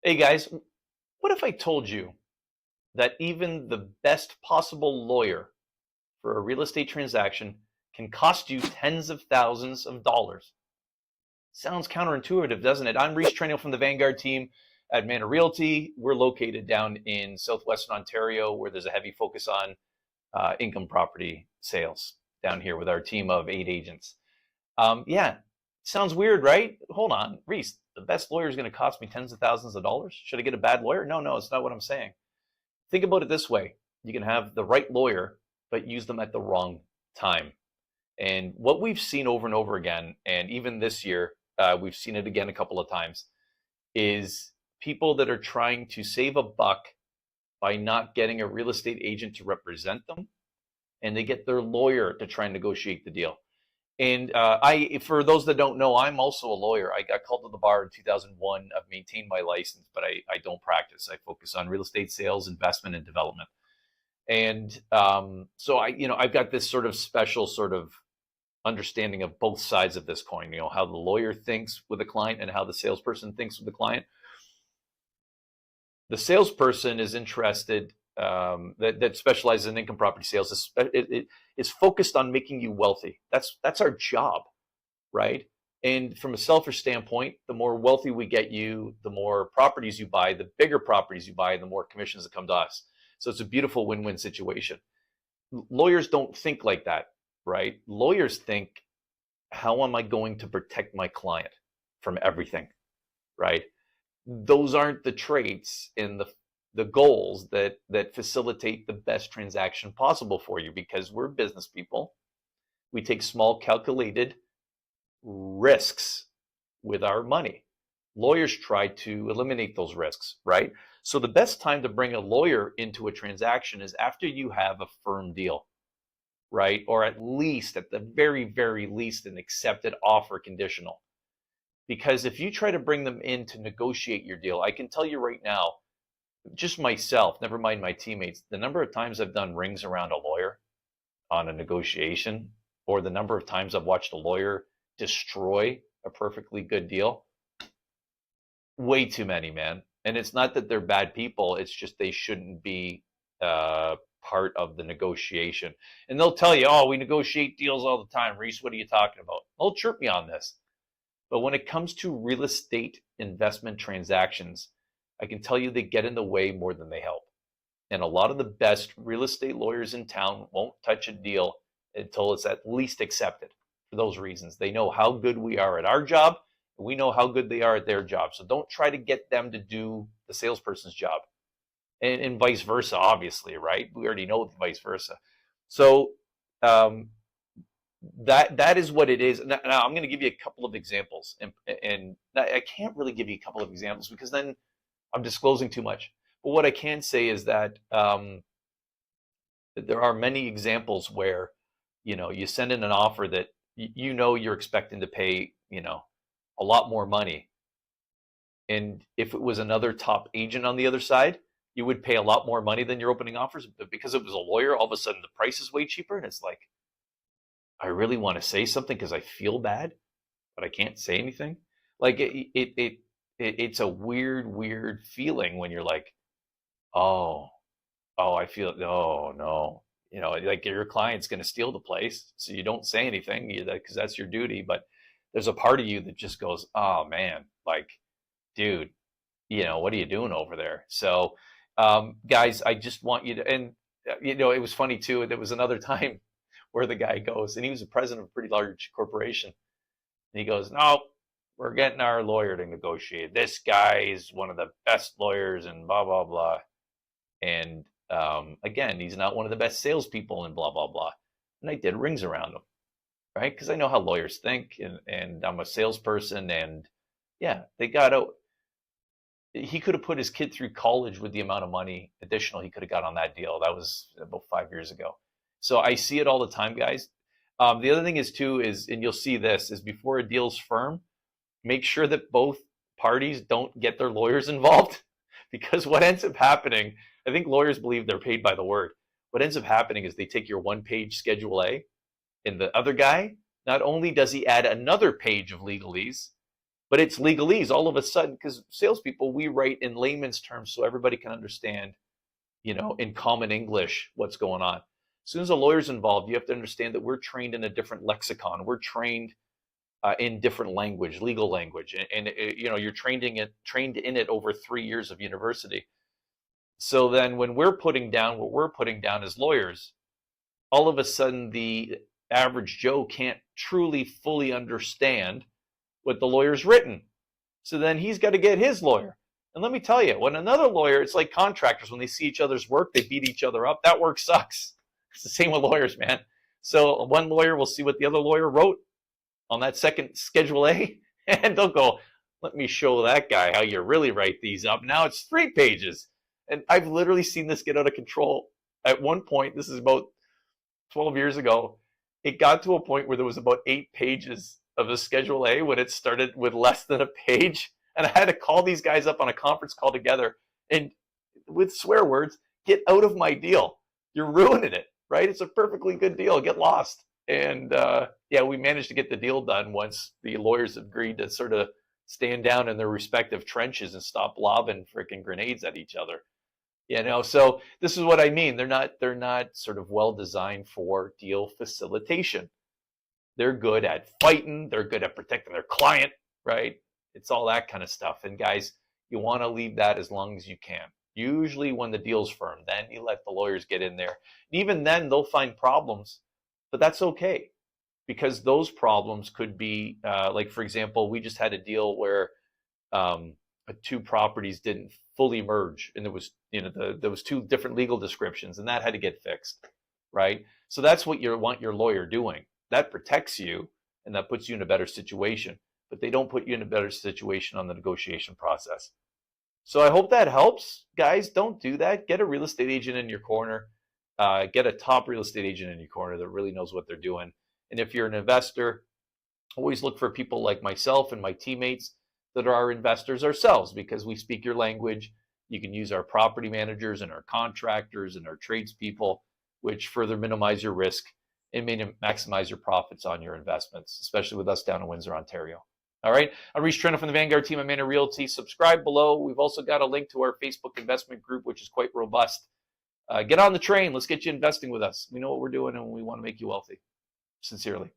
Hey guys, what if I told you that even the best possible lawyer for a real estate transaction can cost you tens of thousands of dollars? Sounds counterintuitive, doesn't it? I'm Reese Treniel from the Vanguard Team at Manor Realty. We're located down in southwestern Ontario, where there's a heavy focus on income property sales down here with our team of 8 agents. Yeah, sounds weird, right? Hold on, Reese, the best lawyer is going to cost me tens of thousands of dollars. Should I get a bad lawyer? No, it's not what I'm saying. Think about it this way. You can have the right lawyer, but use them at the wrong time. And what we've seen over and over again, and even this year, we've seen it again a couple of times, is people that are trying to save a buck by not getting a real estate agent to represent them, and they get their lawyer to try and negotiate the deal. And for those that don't know, I'm also a lawyer. I got called to the bar in 2001. I've maintained my license, but I don't practice. I focus on real estate sales, investment, and development. And so I've got this sort of special sort of understanding of both sides of this coin. How the lawyer thinks with a client and how the salesperson thinks with the client. The salesperson is interested. That specializes in income property sales is focused on making you wealthy. That's our job, right? And from a selfish standpoint, the more wealthy we get you, the more properties you buy, the bigger properties you buy, the more commissions that come to us. So it's a beautiful win-win situation. Lawyers don't think like that, right? Lawyers think, how am I going to protect my client from everything, right? Those aren't the traits and the goals that facilitate the best transaction possible for you, because we're business people. We take small calculated risks with our money. Lawyers try to eliminate those risks, right? So the best time to bring a lawyer into a transaction is after you have a firm deal, right? Or at the very, very least, an accepted offer conditional. Because if you try to bring them in to negotiate your deal, I can tell you right now, just myself, never mind my teammates, the number of times I've done rings around a lawyer on a negotiation, or the number of times I've watched a lawyer destroy a perfectly good deal, way too many, man. And it's not that they're bad people, it's just they shouldn't be part of the negotiation. And they'll tell you, oh, we negotiate deals all the time. Reese, what are you talking about? They'll chirp me on this. But when it comes to real estate investment transactions, I can tell you they get in the way more than they help. And a lot of the best real estate lawyers in town won't touch a deal until it's at least accepted for those reasons. They know how good we are at our job, and we know how good they are at their job. So don't try to get them to do the salesperson's job. And vice versa, obviously, right? We already know vice versa. So that is what it is. Now I'm going to give you a couple of examples, and I can't really give you a couple of examples because then I'm disclosing too much. But what I can say is that there are many examples where you send in an offer that you're expecting to pay a lot more money, and if it was another top agent on the other side, you would pay a lot more money than your opening offers. But because it was a lawyer, all of a sudden the price is way cheaper, and it's like, I really want to say something because I feel bad, but I can't say anything. Like it's a weird feeling when you're like, oh, I feel, oh no, like your client's going to steal the place, so you don't say anything because that's your duty. But there's a part of you that just goes, oh man, like, dude, what are you doing over there? So, guys, I just want you to, and it was funny too. There was another time where the guy goes, and he was the president of a pretty large corporation, and he goes, no, we're getting our lawyer to negotiate. This guy is one of the best lawyers and blah, blah, blah. And again, he's not one of the best salespeople and blah, blah, blah. And I did rings around him, right? Because I know how lawyers think, and I'm a salesperson. And yeah, he could have put his kid through college with the amount of money additional he could have got on that deal. That was about 5 years ago. So I see it all the time, guys. The other thing is too, and you'll see this, is before a deal's firm, make sure that both parties don't get their lawyers involved, because what ends up happening, I think lawyers believe they're paid by the word. What ends up happening is they take your one-page Schedule A, and the other guy, not only does he add another page of legalese, But it's legalese all of a sudden, because salespeople, we write in layman's terms so everybody can understand, in common English, what's going on. As soon as a lawyer's involved, you have to understand that we're trained in a different lexicon. We're trained in different language, legal language, and you're trained in it over 3 years of university. So then, when we're putting down what we're putting down as lawyers, all of a sudden the average Joe can't truly fully understand what the lawyer's written. So then he's got to get his lawyer. And let me tell you, when another lawyer, it's like contractors, when they see each other's work, they beat each other up. That work sucks. It's the same with lawyers, man. So one lawyer will see what the other lawyer wrote on that second Schedule A, and they'll go, let me show that guy how you really write these up. Now it's 3 pages. And I've literally seen this get out of control. At one point, this is about 12 years ago, it got to a point where there was about 8 pages of a Schedule A when it started with less than a page. And I had to call these guys up on a conference call together and, with swear words, get out of my deal. You're ruining it, right? It's a perfectly good deal. Get lost. And we managed to get the deal done once the lawyers agreed to sort of stand down in their respective trenches and stop lobbing freaking grenades at each other. So this is what I mean. They're not sort of well designed for deal facilitation. They're good at fighting. They're good at protecting their client, right? It's all that kind of stuff. And guys, you want to leave that as long as you can. Usually when the deal's firm, then you let the lawyers get in there. And even then, they'll find problems, but that's okay, because those problems could be, like, for example, we just had a deal where 2 properties didn't fully merge, and there was 2 different legal descriptions, and that had to get fixed, right? So that's what you want your lawyer doing. That protects you, and that puts you in a better situation. But they don't put you in a better situation on the negotiation process. So I hope that helps, guys. Don't do that. Get a real estate agent in your corner. Get a top real estate agent in your corner that really knows what they're doing. And if you're an investor, always look for people like myself and my teammates that are our investors ourselves, because we speak your language. You can use our property managers and our contractors and our tradespeople, which further minimize your risk and maximize your profits on your investments, especially with us down in Windsor, Ontario. All right. I'm Reese Trena from the Vanguard Team at Manor Realty. Subscribe below. We've also got a link to our Facebook investment group, which is quite robust. Get on the train. Let's get you investing with us. We know what we're doing, and we want to make you wealthy. Sincerely.